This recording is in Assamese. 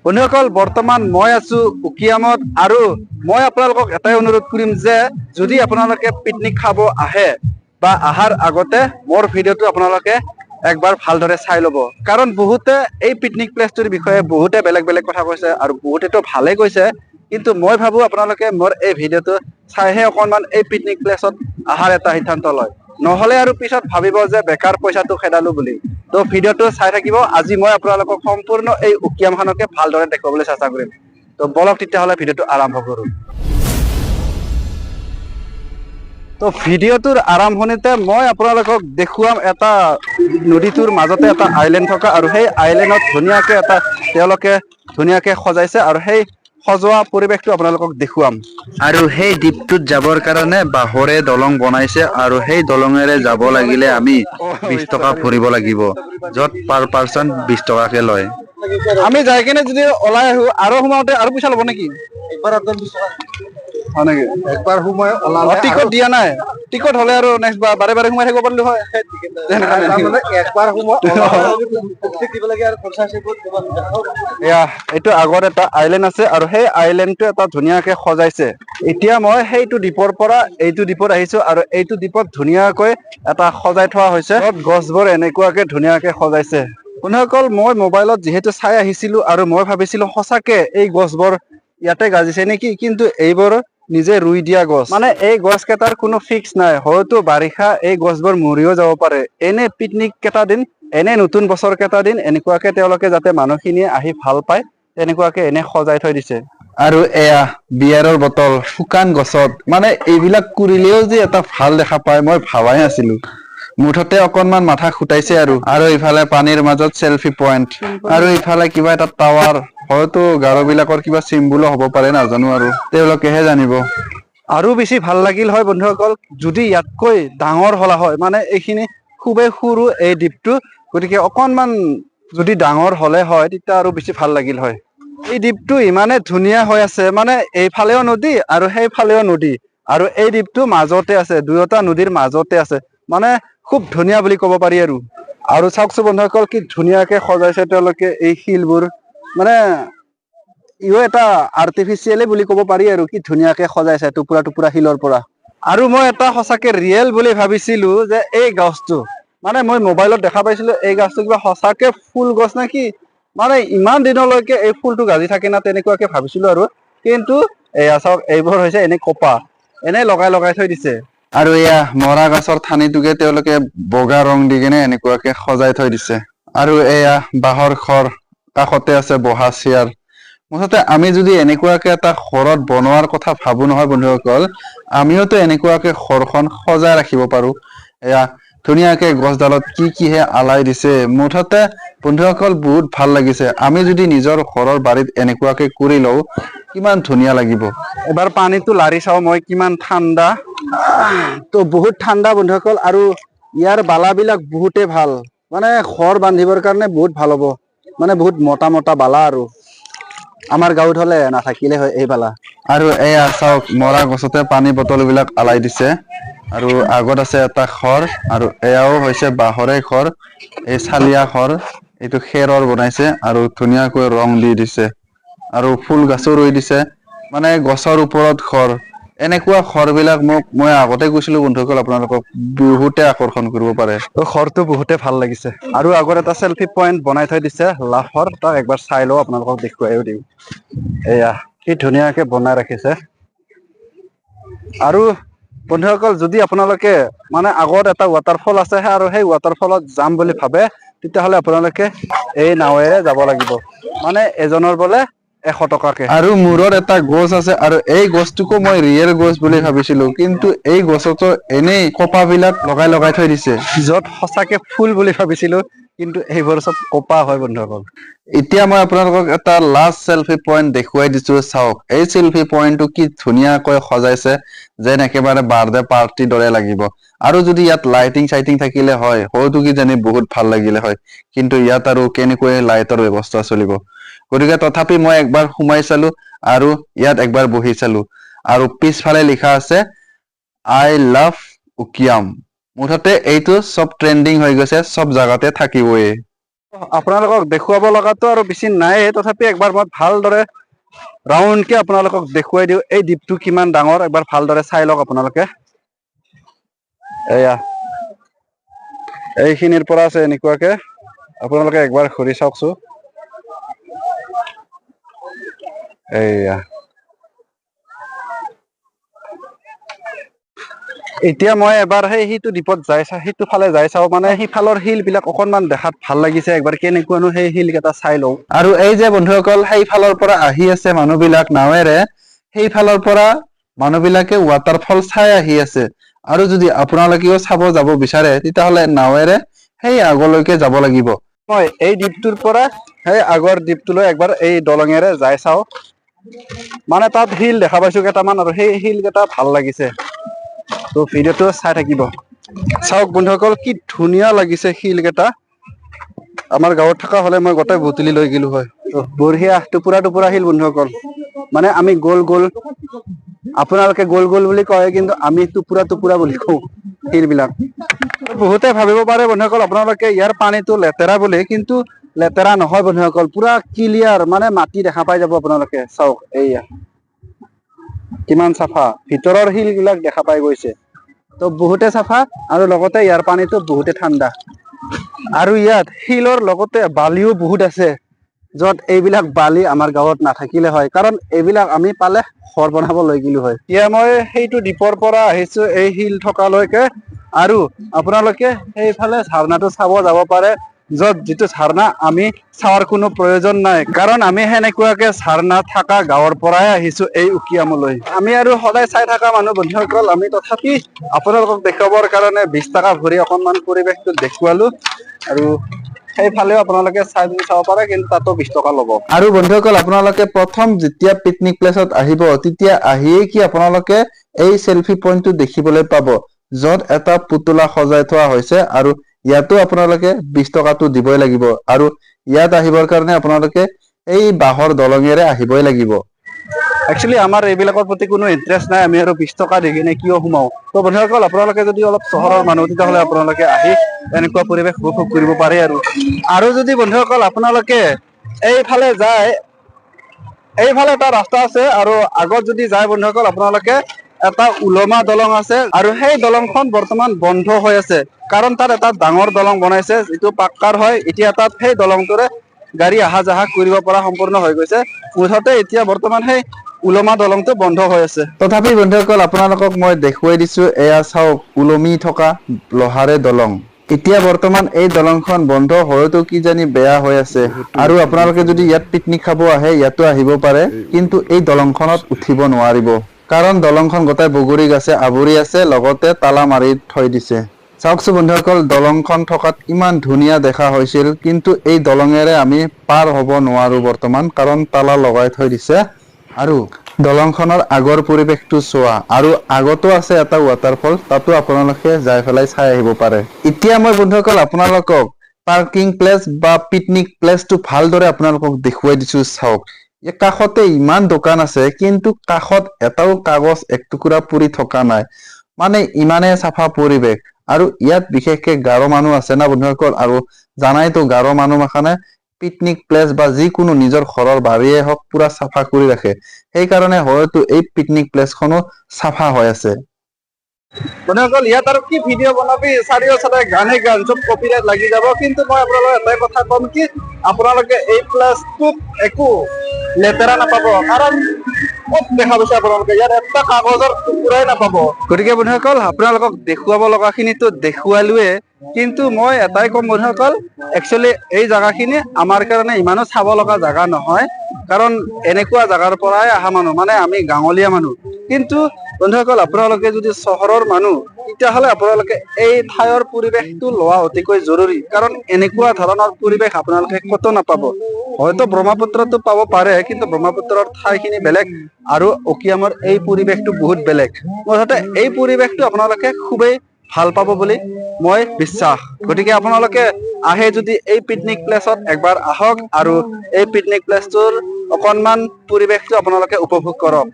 বন্ধুসকল বৰ্তমান মই আছো উকিয়ামত আৰু মই আপোনালোকক এটাই অনুৰোধ কৰিম যে যদি আপোনালোকে পিকনিক খাব আহে বা আহাৰ আগতে মোৰ ভিডিঅ'টো আপোনালোকে একবাৰ ভালদৰে চাই ল'ব কাৰণ বহুতে এই পিকনিক প্লেচটোৰ বিষয়ে বহুতে বেলেগ বেলেগ কথা কৈছে আৰু বহুতেতো ভালে কৈছে কিন্তু মই ভাবো আপোনালোকে মোৰ এই ভিডিঅ'টো চাইহে অকণমান এই পিকনিক প্লেচত আহাৰ এটা সিদ্ধান্ত লয় নহ'লে আৰু পিছত ভাবিব যে বেকাৰ পইচাটো খেদালো বুলি তো ভিডিঅ'টো চাই থাকিব আজি মই আপোনালোকক সম্পূৰ্ণ এই উকিয়ামখনকে ভালদৰে দেখুৱাবলৈ চেষ্টা কৰিম তো বলক তেতিয়াহ'লে ভিডিঅ'টো আৰম্ভ কৰোঁ তো ভিডিঅ'টোৰ আৰম্ভণিতে মই আপোনালোকক দেখুৱাম এটা নদীটোৰ মাজতে এটা আইলেণ্ড থকা আৰু সেই আইলেণ্ডত ধুনীয়াকৈ এটা তেওঁলোকে ধুনীয়াকৈ সজাইছে আৰু সেই সজোৱা পৰিৱেশটো আপোনালোকক দেখুৱাম আৰু সেই দ্বীপটোত যাবৰ কাৰণে বাঁহৰে দলং বনাইছে আৰু সেই দলঙেৰে যাব লাগিলে আমি 20 টকা ভৰিব লাগিব য'ত পাৰ পাৰ্চন 20 টকাকে লয় আমি যাই কিনে যদি ওলাই আহো আৰু সোমাওঁতে আৰু পইচা ল'ব নেকি একবাৰ একদম 20 টকা হয় নেকি একবাৰ সোমাই ওলালে টিকট দিয়া নাই টিকট হ'লে আৰু নেক্সট বাৰে বাৰে সোমাই থাকিব পাৰিলো হয় একবাৰ সোমাই দিব লাগে আৰু খৰচা আছে এয়া এইটো আগত এটা আইলেণ্ড আছে আৰু সেই আইলেণ্ডটো এটা ধুনীয়াকৈ সজাইছে এতিয়া মই সেইটো দ্বীপৰ পৰা এইটো দ্বীপত আহিছো আৰু এইটো দ্বীপত ধুনীয়াকৈ এটা সজাই থোৱা হৈছে গছবোৰ এনেকুৱাকৈ ধুনীয়াকৈ সজাইছে বন্ধুসকল মই মোবাইলত যিহেতু চাই আহিছিলো আৰু মই ভাবিছিলো সঁচাকে এই গছবোৰ ইয়াতে গাজিছে নেকি কিন্তু এইবোৰ নিজে ৰুই দিয়া গছ মানে এই গছ কেইটাৰ কোনো ফিক্স নাই হয়তো বাৰিষা এই গছবোৰ মৰিও যাব পাৰে এনে পিকনিক কেইটা দিন এনে নতুন বছৰ কেইটা দিন এনেকুৱাকে তেওঁলোকে যাতে মানুহখিনিয়ে আহি ভাল পায় তেনেকুৱাকে এনে সজাই থৈ দিছে আৰু এয়া বিয়াৰৰ বটল শুকান গছত মানে এইবিলাক কৰিলেও যে এটা ভাল দেখা পায় মই ভাবাই নাছিলো মুঠতে অকনমান মাথা খুটাইছে আৰু ইফালে পানীৰ মাজত সেলফি পইণ্ট আৰু ইফালে কিবা এটা টাৱাৰ হয়তো গাৰো বিলাকৰ কিবা চিম্বলো হ'ব পাৰে নাজানো আৰু তেওঁলোকেহে জানিব আৰু বেছি ভাল লাগিল হয় বন্ধুসকল যদি ইয়াতকৈ ডাঙৰ হলা হয় মানে এইখিনি খুবেই সৰু এই দ্বীপটো গতিকে অকনমান যদি ডাঙৰ হলে হয় তেতিয়া আৰু বেছি ভাল লাগিল হয় এই দ্বীপটো ইমানে ধুনীয়া হৈ আছে মানে এইফালেও নদী আৰু সেইফালেও নদী আৰু এই দ্বীপটো মাজতে আছে দুয়োটা নদীৰ মাজতে আছে মানে খুব ধুনীয়া বুলি ক'ব পাৰি আৰু চাওকচোন বন্ধুসকল কি ধুনীয়াকে সজাইছে তেওঁলোকে এই শিলবোৰ মানে ইও এটা আৰ্টিফিচিয়েলে বুলি ক'ব পাৰি আৰু কি ধুনীয়াকে সজাইছে টুকুৰা টুকুৰা শিলৰ পৰা আৰু মই এটা সঁচাকে ৰিয়েল বুলি ভাবিছিলো যে এই গছটো মানে মই মোবাইলত দেখা পাইছিলো এই গছটো কিবা সঁচাকে ফুল গছ নে কি মানে ইমান দিনলৈকে এই ফুলটো গাজি থাকে না তেনেকুৱাকে ভাবিছিলো আৰু কিন্তু এয়া চাওক এইবোৰ হৈছে এনে কপা এনে লগাই লগাই থৈ দিছে আৰু এয়া মৰা গছৰ ঠানিটোকে তেওঁলোকে বগা ৰং দি কিনে এনেকুৱাকে সজাই থৈ দিছে আৰু এয়া বাঁহৰ খৰ কাষতে আছে বহা চেয়াৰ মুঠতে আমি যদি এনেকুৱাকে এটা ঘৰত বনোৱাৰ কথা ভাবো নহয় বন্ধুসকল আমিওতো এনেকুৱাকে ঘৰখন সজাই ৰাখিব পাৰো এয়া ধুনীয়াকে গছডালত কিহে আলাই দিছে মুঠতে বন্ধুসকল বহুত ভাল লাগিছে আমি যদি নিজৰ ঘৰৰ বাৰীত এনেকুৱাকে কৰি লওঁ কিমান ধুনীয়া লাগিব এবাৰ পানীটো লাৰি চাওঁ মই কিমান ঠাণ্ডা তো বহুত ঠাণ্ডা বন্ধুসকল আৰু ইয়াৰ বালাবিলাক বহুতে ভাল মানে ঘৰ বান্ধিবৰ কাৰণে বহুত ভাল হ'ব মানে বহুত মোটা মোটা বালা আৰু আমাৰ গাঁৱত হলে নাথাকিলে হয় এই বালা আৰু এয়া চাওক মৰা গছতে পানী বটল বিলাক আলাই দিছে আৰু আগত আছে এটা ঘৰ আৰু এয়াও হৈছে বাঁহৰে ঘৰ এই চালিয়া ঘৰ এইটো খেৰৰ বনাইছে আৰু ধুনীয়াকৈ ৰং দি দিছে আৰু ফুল গছো ৰুই দিছে মানে গছৰ ওপৰত ঘৰ এনেকুৱা ঘৰবিলাক মই আগতে কৈছিলো বন্ধুসকল আপোনালোকক বহুতে আকৰ্ষণ কৰিব পাৰে ঘৰটো বহুতে ভাল লাগিছে আৰু আগত এটা সেলফি পইণ্ট বনাই থৈ দিছে লাহৰ তাক একবাৰ চাই লওঁ আপোনালোকক দেখুৱাইও দিওঁ এয়া কি ধুনীয়াকে বনাই ৰাখিছে আৰু বন্ধুসকল যদি আপোনালোকে মানে আগত এটা ৱাটাৰফল আছে আৰু সেই ৱাটাৰফলত যাম বুলি ভাবে তেতিয়াহ'লে আপোনালোকে এই নাৱেৰে যাব লাগিব মানে এজনৰ বোলে 100 টকাকে আৰু মূৰত এটা গছ আছে আৰু এই গছটোকো মই ৰিয়েল গছ বুলি ভাবিছিলো কিন্তু এই গছতো এনেই কপাবিলাক লগাই লগাই থৈ দিছে য'ত সঁচাকে ফুল বুলি ভাবিছিলো কিন্তু এইবোৰ চব কপা হয় বন্ধুসকল এতিয়া মই আপোনালোকক এটা লাষ্ট সেলফি পইণ্ট দেখুৱাই দিছো চাওক এই সেলফি পইণ্টটো কি ধুনীয়াকৈ সজাইছে যেন একেবাৰে বাৰ্থডে পাৰ্টিৰ দৰে লাগিব আৰু যদি ইয়াত লাইটিং চাইটিং থাকিলে হয় হয়তো কি জানি বহুত ভাল লাগিলে হয় কিন্তু ইয়াত আৰু কেনেকৈ লাইটৰ ব্যৱস্থা চলিব গতিকে তথাপি মই একবাৰ সোমাই চালো আৰু ইয়াত একবাৰ বহি চালো আৰু পিছফালে লিখা আছে আই লাভ উকিয়াম মুঠতে এইটো সব ট্ৰেন্ডিং হৈ গৈছে সব জায়গাতে থাকিবই আপোনালোকক দেখুৱাব লগাতো আৰু বেছি নাই, তথাপি একবাৰ মই ভালদৰে ৰাউণ্ডকে আপোনালোকক দেখুৱাই দিওঁ এই দ্বীপটো কিমান ডাঙৰ। একবাৰ ভালদৰে চাই লওক আপোনালোকে। এয়া এইখিনিৰ পৰা আছে এনেকুৱাকে, আপোনালোকে একবাৰ ঘূৰি চাওকচোন। এয়া এতিয়া মই এবাৰ সেইটো দ্বীপত সেইটো ফালে যাই চাওঁ, মানে সিফালৰ শিল বিলাক অকনমান দেখাত ভাল লাগিছে। একবাৰ কেনেকুৱানো সেই শিল কেইটা চাই লওঁ। আৰু এই যে বন্ধুসকল সেইফালৰ পৰা আহি আছে মানুহ বিলাক নাৱেৰে, সেইফালৰ পৰা মানুহ বিলাকে ৱাটাৰফল চাই আহি আছে। আৰু যদি আপোনালোকেও চাব যাব বিচাৰে তেতিয়াহ'লে নাৱেৰে সেই আগলৈকে যাব লাগিব। মই এই দ্বীপটোৰ পৰা সেই আগৰ দ্বীপটোলৈ একবাৰ এই দলঙেৰে যাই চাওঁ। মানে তাত শিল দেখা পাইছো কেইটামান, আৰু সেই শিল কেইটা ভাল লাগিছে। তো ভিডিঅ'টো চাই থাকিব। চাওক বন্ধুসকল কি ধুনীয়া লাগিছে শিল কেইটা। আমাৰ গাঁৱত থকা হলে মই গোটেই বুটলি লৈ গলো হয়। বঢ়িয়া টুপুৰা টুপুৰা শিল বন্ধুসকল। মানে আমি গোল গোল, আপোনালোকে গোল গোল বুলি কয়, কিন্তু আমি টুপুৰা টুপুৰা বুলি কওঁ শিল বিলাক। বহুতে ভাবিব পাৰে বন্ধুসকল আপোনালোকে ইয়াৰ পানীটো লেতেৰা বুলি, কিন্তু লেতেৰা নহয় বন্ধুসকল, পুৰা ক্লিয়াৰ, মানে মাটি দেখা পাই যাব আপোনালোকে। চাওক এইয়া কিমান চাফা, ভিতৰৰ শিল বিলাক দেখা পাই গৈছে। তো বহুতে চাফা, আৰু লগতে ইয়াৰ পানীটো বহুতে ঠাণ্ডা। আৰু ইয়াত শিলৰ লগতে বালিও বহুত আছে, য'ত এইবিলাক বালি আমাৰ গাঁৱত নাথাকিলে হয়, কাৰণ এইবিলাক আমি পালে ঘৰ বনাব লৈ গলো হয়। এতিয়া মই সেইটো দ্বীপৰ পৰা আহিছো এই শিল থকালৈকে, আৰু আপোনালোকে সেইফালে ঝাৰণাটো চাব যাব পাৰে, য'ত যিটো ঝাৰণা আমি চাৱাৰ কোনো প্ৰয়োজন নাই, কাৰণ আমি সেনেকুৱাকে ঝাৰণা থকা গাঁৱৰ পৰাই আহিছো এই উকিয়ামলৈ। আমি আৰু সদায় চাই থকা মানুহ বন্ধুসকল, আমি তথাপি আপোনালোকক দেখুৱাবৰ কাৰণে 20 টকা ভৰি অকনমান পৰিৱেশটো দেখুৱালো। আৰু সেইফালেও আপোনালোকে চাব পাৰে, কিন্তু তাতো 20 টকা ল'ব। আৰু বন্ধুসকল আপোনালোকে প্ৰথম যেতিয়া পিকনিক প্লেচত আহিব, তেতিয়া আহিয়ে কি আপোনালোকে এই চেলফি পইণ্টটো দেখিবলৈ পাব, য'ত এটা পুতলা সজাই থোৱা হৈছে। আৰু ইয়াতো আপোনালোকে 20 টকাটো দিবই লাগিব। আৰু ইয়াত আহিবৰ কাৰণে আপোনালোকে এই বাঁহৰ দলঙেৰে আহিবই লাগিব। একচুৱেলি আমাৰ এইবিলাকৰ প্ৰতি কোনো ইণ্টাৰেষ্ট নাই, আমি আৰু 20 টকা দি কিনে কিয় সোমাও। তো বন্ধুসকল আপোনালোকে যদি অলপ চহৰৰ মানুহ, তেতিয়াহ'লে আপোনালোকে আহি এনেকুৱা পৰিৱেশ উপভোগ কৰিব পাৰে। আৰু যদি বন্ধুসকল আপোনালোকে এইফালে যায়, এইফালে এটা ৰাস্তা আছে, আৰু আগত যদি যায় বন্ধুসকল আপোনালোকে এটা উলমা দলং আছে, আৰু সেই দলংখন বৰ্তমান বন্ধ হৈ আছে, কাৰণ তাত এটা ডাঙৰ দলং বনাইছে যিটো পাক্কাৰ হয়। এতিয়া তাত সেই দলংটোৰে গাড়ী আহা যাহা কৰিব পৰা সম্পূৰ্ণ হৈ গৈছে। মুঠতে এতিয়া বৰ্তমান সেই উলমা দলংটো বন্ধ হৈ আছে। তথাপি বন্ধুসকল আপোনালোকক মই দেখুৱাই দিছো, এয়া চাওক ওলমি থকা লোহাৰে দলং। এতিয়া বৰ্তমান এই দলংখন বন্ধ হয়তো কিজানি বেয়া হৈ আছে, আৰু আপোনালোকে যদি ইয়াত পিকনিক খাব আহে ইয়াতো আহিব পাৰে, কিন্তু এই দলংখনত উঠিব নোৱাৰিব, কাৰণ দলংখন গোটেই বগৰী গাছে আৱৰি আছে, লগতে তালা মাৰি থৈ দিছে। চাওকচোন বন্ধুসকল দলংখন থকাত ইমান ধুনীয়া দেখা হৈছিল, কিন্তু এই দলঙেৰে আমি পাৰ হ'ব নোৱাৰো বৰ্তমান, কাৰণ তালা লগাই থৈ দিছে। আৰু দলংখনৰ আগৰ পৰিৱেশটো চোৱা, আৰু আগতো আছে এটা ৱাটাৰফল, তাতো আপোনালোকে যাই পেলাই চাই আহিব পাৰে। এতিয়া মই বন্ধুসকল আপোনালোকক পাৰ্কিং প্লেচ বা পিকনিক প্লেচটো ভালদৰে আপোনালোকক দেখুৱাই দিছো। চাওক কাষতে ইমান দোকান আছে, কিন্তু কাষত এটাও কাগজ একটুকুৰা পৰি থকা নাই, মানে ইমানে চাফা পৰিৱেশ। আৰু ইয়াত বিশেষকে গাৰো মানুহ আছে না বন্ধুসকল, আৰু জানাইতো গাৰো মানুহ মাখানে পিকনিক প্লেচ বা যিকোনো নিজৰ ঘৰৰ বাৰীয়ে হওক পুৰা চাফা কৰি ৰাখে, সেইকাৰণে হয়তো এই পিকনিক প্লেচখনো চাফা হৈ আছে। বন্ধুসকল ইয়াত আৰু কি ভিডিঅ' বনাবি, চাৰিওফালে গানে গান, চব কপিৰাইট লাগি যাব। কিন্তু মই আপোনালোকক এটাই কথা কম কি, আপোনালোকে এই প্লেচটোত একো লেতেৰা নাপাব, কাৰণ ক'ত দেখা পাইছে আপোনালোকে ইয়াত এটা কাগজৰ টুকুৰাই নাপাব। গতিকে বন্ধুসকল আপোনালোকক দেখুৱাব লগা খিনিতো দেখুৱালোৱে, কিন্তু মই এটাই কম বন্ধুসকল, একচুৱেলি এই জাগাখিনি আমাৰ কাৰণে ইমানো চাব লগা জাগা নহয়, কাৰণ এনেকুৱা জাগাৰ পৰাই অহা মানুহ, মানে আমি গাঁৱলীয়া মানুহ। কিন্তু বন্ধুসকল আপোনালোকে যদি চহৰৰ মানুহ, তেতিয়াহ'লে আপোনালোকে এই ঠাইৰ পৰিৱেশটো লোৱা অতিকৈ জৰুৰী, কাৰণ এনেকুৱা ধৰণৰ পৰিৱেশ আপোনালোকে ক'তো নাপাব। হয়তো ব্ৰহ্মপুত্ৰতো পাব পাৰে, কিন্তু ব্ৰহ্মপুত্ৰৰ ঠাইখিনি বেলেগ, আৰু উকিয়ামৰ এই পৰিৱেশটো বহুত বেলেগ। মুঠতে এই পৰিৱেশটো আপোনালোকে খুবেই ভাল পাব বুলি মই বিশ্বাস। গতিকে আপোনালোকে আহে যদি এই পিকনিক প্লেচত একবাৰ আহক, আৰু এই পিকনিক প্লেচটোৰ অকনমান পৰিৱেশটো আপোনালোকে উপভোগ কৰক।